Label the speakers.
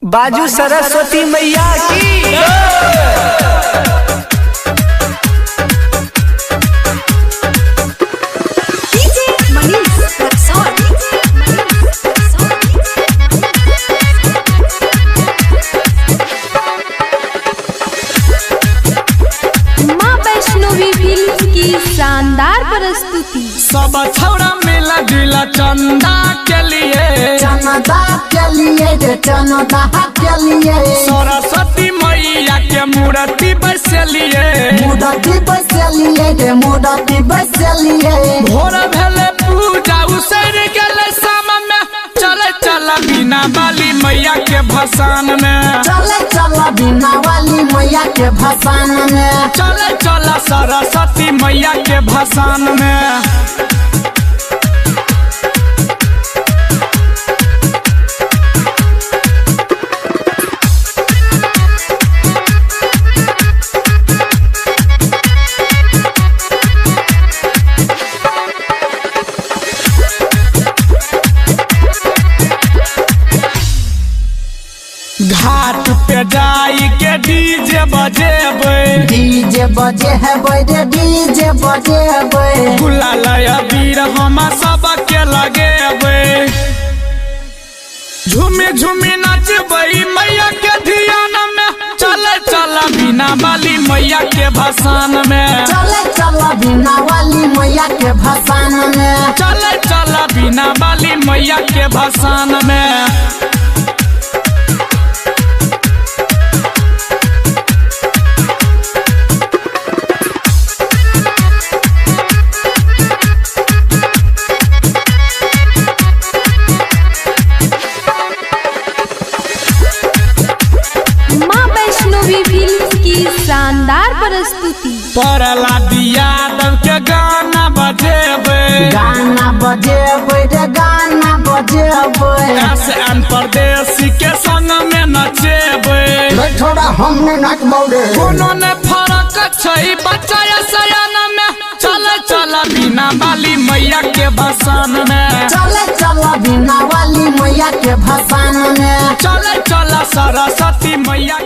Speaker 1: बाजू सरस्वती मैया की।
Speaker 2: माँ वैष्णवी फिल्म की शानदार प्रस्तुति।
Speaker 3: सब छौड़ा मिला जुला चंदा के लिए,
Speaker 4: चंदा के लिए रे चंदा के लिए,
Speaker 3: सरस्वती मैया के मूर्ति बसलिए,
Speaker 4: मूर्ति बसलिए रे मूर्ति बसलिए।
Speaker 3: भोर भेले पूजा उसर गेले शाम में, चले चला बिना वाली मैया के भसान में,
Speaker 4: चले चला बिना वाली मैया के भसान में,
Speaker 3: चले चला सरस्वती मैया के भसान में। घाट पे जाई के डीजे बजेबे,
Speaker 4: डीजे बजे है रे डीजे बजे है,
Speaker 3: गुलाल अबीर हम सब के लगेबे, झूमी झूमी नचबे मैया के ध्यान में, चले चला बिना वाली मैया के भसान में,
Speaker 4: चले चला बिना वाली मैया के भसान में,
Speaker 3: चले चला बिना वाली मैया के भसान में।
Speaker 2: माँ वैष्णवी फिल्म की शानदार प्रस्तुति।
Speaker 3: परला यादव के गाना बजेबे,
Speaker 4: गाना बजेबे रे गाना बजेबे,
Speaker 3: एसएन परदेसी के संग में नचेबे,
Speaker 4: थोड़ा हमने नाचबौ रे,
Speaker 3: कोनो ने फरक छै बच्चा या सयान में, चले चला बिना वाली मैया के भसान में,
Speaker 4: चले चला बिना वाली मैया के भसान में,
Speaker 3: चले चला सरस्वती मैया